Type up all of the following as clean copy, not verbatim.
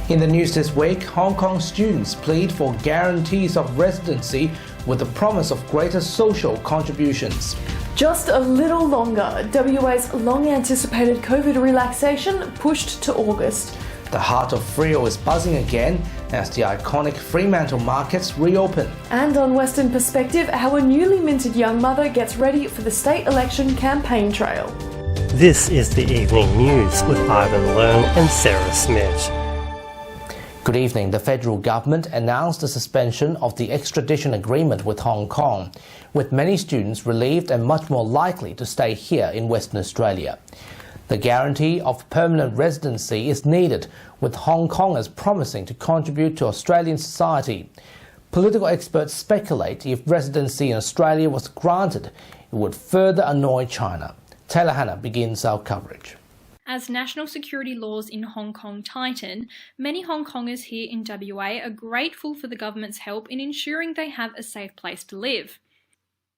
In the news this week, Hong Kong students plead for guarantees of residency with the promise of greater social contributions. Just a little longer, WA's long-anticipated COVID relaxation pushed to August. The heart of Freo is buzzing again as the iconic Fremantle Markets reopen. And on Western Perspective, how a newly minted young mother gets ready for the state election campaign trail. This is the Evening News with Ivan Leung and Sarah Smith. Good evening. The federal government announced the suspension of the extradition agreement with Hong Kong, with many students relieved and much more likely to stay here in Western Australia. The guarantee of permanent residency is needed, with Hong Kongers promising to contribute to Australian society. Political experts speculate if residency in Australia was granted, it would further annoy China. Taylor Hannah begins our coverage. As national security laws in Hong Kong tighten, many Hong Kongers here in WA are grateful for the government's help in ensuring they have a safe place to live.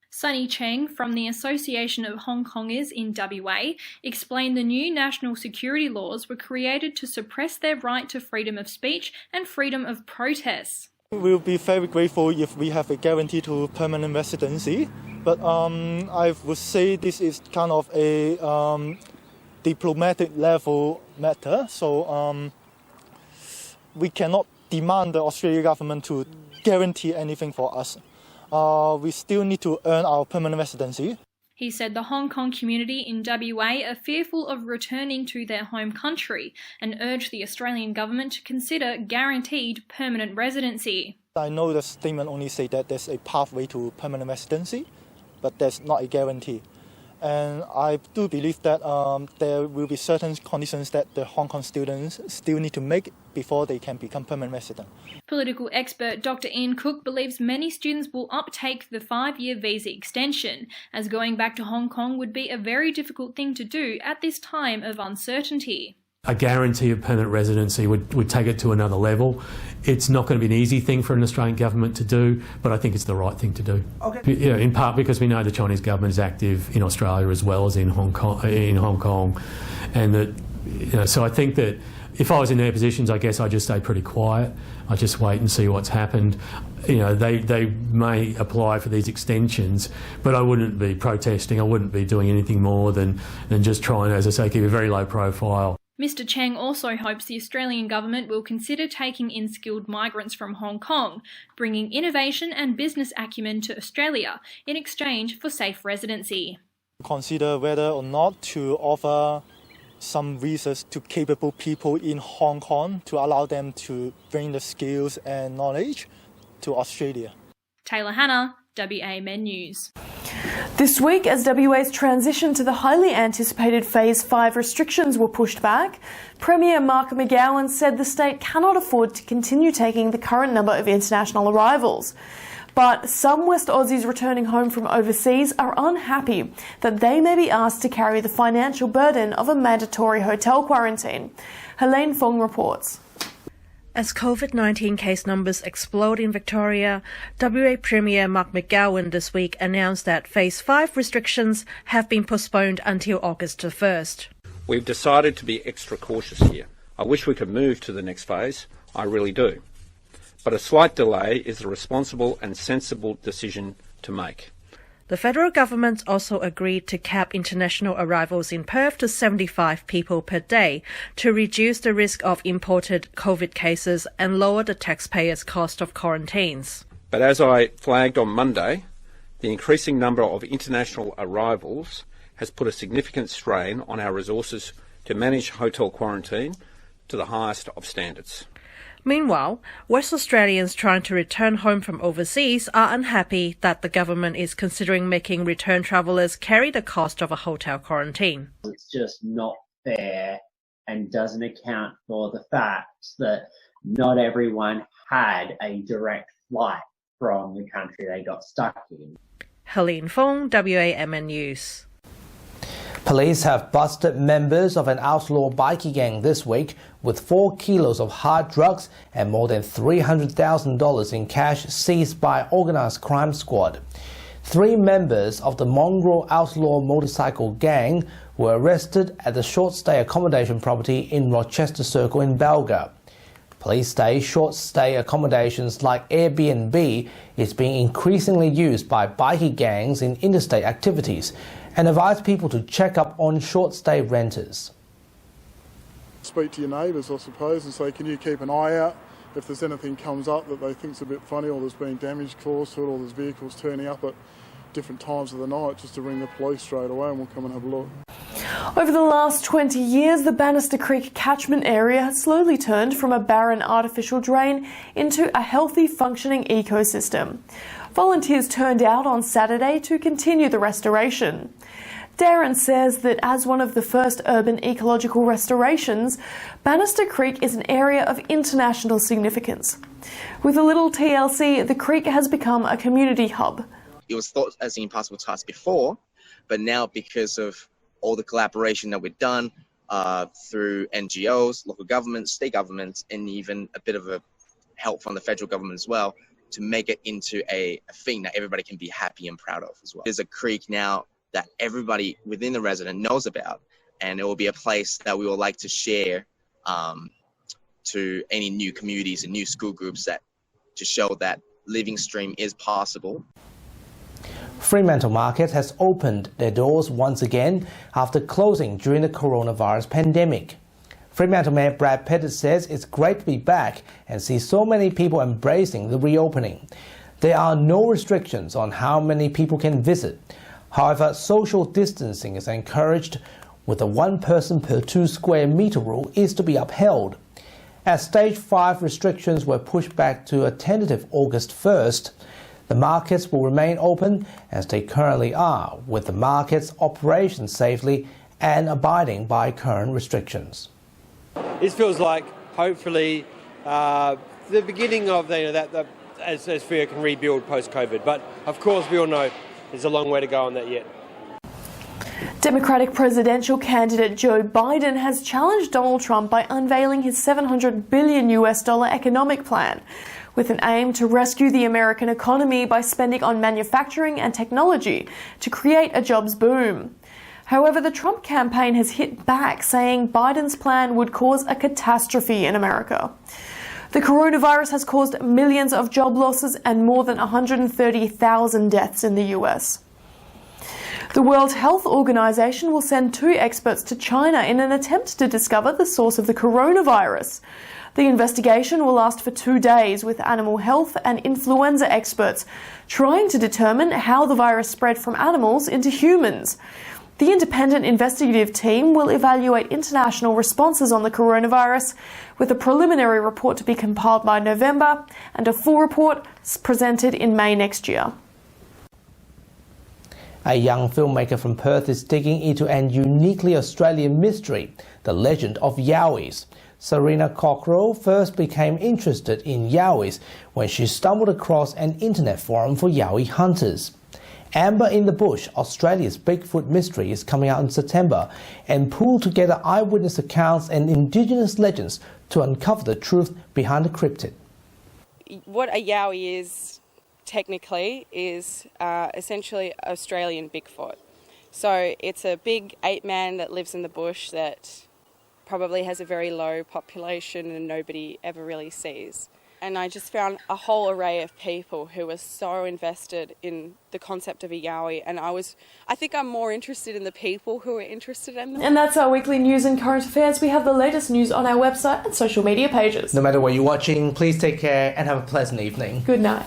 Sunny Cheng from the Association of Hong Kongers in WA explained the new national security laws were created to suppress their right to freedom of speech and freedom of protest. We'll be very grateful if we have a guarantee to permanent residency, but I would say this is kind of a diplomatic level matter, so we cannot demand the Australian government to guarantee anything for us. We still need to earn our permanent residency. He said the Hong Kong community in WA are fearful of returning to their home country and urged the Australian government to consider guaranteed permanent residency. I know the statement only say that there's a pathway to permanent residency, but there's not a guarantee. And I do believe that there will be certain conditions that the Hong Kong students still need to make before they can become permanent resident. Political expert Dr. Ian Cook believes many students will uptake the 5-year visa extension, as going back to Hong Kong would be a very difficult thing to do at this time of uncertainty. A guarantee of permanent residency would take it to another level. It's not going to be an easy thing for an Australian government to do, but I think it's the right thing to do. Okay. You know, in part because we know the Chinese government is active in Australia as well as in Hong Kong, and that, so I think that if I was in their positions, I guess I'd just stay pretty quiet. I'd just wait and see what's happened. They may apply for these extensions, but I wouldn't be protesting. I wouldn't be doing anything more than just trying, as I say, keep a very low profile. Mr. Cheng also hopes the Australian government will consider taking in skilled migrants from Hong Kong, bringing innovation and business acumen to Australia in exchange for safe residency. Consider whether or not to offer some visas to capable people in Hong Kong to allow them to bring the skills and knowledge to Australia. Taylor Hannah, WA Men News. This week, as WA's transition to the highly anticipated Phase 5 restrictions were pushed back, Premier Mark McGowan said the state cannot afford to continue taking the current number of international arrivals. But some West Aussies returning home from overseas are unhappy that they may be asked to carry the financial burden of a mandatory hotel quarantine. Helene Fong reports. As COVID-19 case numbers explode in Victoria, WA Premier Mark McGowan this week announced that Phase 5 restrictions have been postponed until August 1st. We've decided to be extra cautious here. I wish we could move to the next phase. I really do. But a slight delay is a responsible and sensible decision to make. The federal government also agreed to cap international arrivals in Perth to 75 people per day to reduce the risk of imported COVID cases and lower the taxpayers' cost of quarantines. But as I flagged on Monday, the increasing number of international arrivals has put a significant strain on our resources to manage hotel quarantine to the highest of standards. Meanwhile, West Australians trying to return home from overseas are unhappy that the government is considering making return travellers carry the cost of a hotel quarantine. It's just not fair and doesn't account for the fact that not everyone had a direct flight from the country they got stuck in. Helene Fong, WAMN News. Police have busted members of an outlaw bikie gang this week with 4 kilos of hard drugs and more than $300,000 in cash seized by organised crime squad. 3 members of the mongrel outlaw motorcycle gang were arrested at the short stay accommodation property in Rochester Circle in Balga. Police say short-stay accommodations like Airbnb is being increasingly used by bikie gangs in interstate activities and advise people to check up on short-stay renters. Speak to your neighbours, I suppose, and say, can you keep an eye out if there's anything comes up that they think's a bit funny, or there's been damage caused to it, or there's vehicles turning up at different times of the night, just to ring the police straight away and we'll come and have a look. Over the last 20 years, the Bannister Creek catchment area has slowly turned from a barren artificial drain into a healthy, functioning ecosystem. Volunteers turned out on Saturday to continue the restoration. Darren says that as one of the first urban ecological restorations, Bannister Creek is an area of international significance. With a little TLC, the creek has become a community hub. It was thought as an impossible task before, but now because of all the collaboration that we've done through NGOs, local governments, state governments, and even a bit of a help from the federal government as well, to make it into a thing that everybody can be happy and proud of as well. There's a creek now that everybody within the resident knows about, and it will be a place that we would like to share to any new communities and new school groups to show that living stream is possible. Fremantle Market has opened their doors once again after closing during the coronavirus pandemic. Fremantle Mayor Brad Pettit says it's great to be back and see so many people embracing the reopening. There are no restrictions on how many people can visit. However, social distancing is encouraged, with a 1 person per 2 square metre rule is to be upheld. As Stage 5 restrictions were pushed back to a tentative August 1st, the markets will remain open as they currently are, with the markets operating safely and abiding by current restrictions. This feels like, hopefully, the beginning of as Freo can rebuild post-COVID. But, of course, we all know there's a long way to go on that yet. Democratic presidential candidate Joe Biden has challenged Donald Trump by unveiling his $700 billion economic plan, with an aim to rescue the American economy by spending on manufacturing and technology to create a jobs boom. However, the Trump campaign has hit back, saying Biden's plan would cause a catastrophe in America. The coronavirus has caused millions of job losses and more than 130,000 deaths in the US. The World Health Organization will send 2 experts to China in an attempt to discover the source of the coronavirus. The investigation will last for 2 days, with animal health and influenza experts trying to determine how the virus spread from animals into humans. The independent investigative team will evaluate international responses on the coronavirus, with a preliminary report to be compiled by November and a full report presented in May next year. A young filmmaker from Perth is digging into an uniquely Australian mystery, the legend of Yowies. Serena Cockrell first became interested in Yowies when she stumbled across an internet forum for Yowie hunters. Amber in the Bush, Australia's Bigfoot mystery, is coming out in September and pulled together eyewitness accounts and Indigenous legends to uncover the truth behind the cryptid. What a Yowie is, technically, is essentially Australian Bigfoot. So it's a big ape-man that lives in the bush that probably has a very low population and nobody ever really sees. And I just found a whole array of people who were so invested in the concept of a Yowie, and I think I'm more interested in the people who are interested in them. And that's our weekly news and current affairs. We have the latest news on our website and social media pages. No matter where you're watching, please take care and have a pleasant evening. Good night.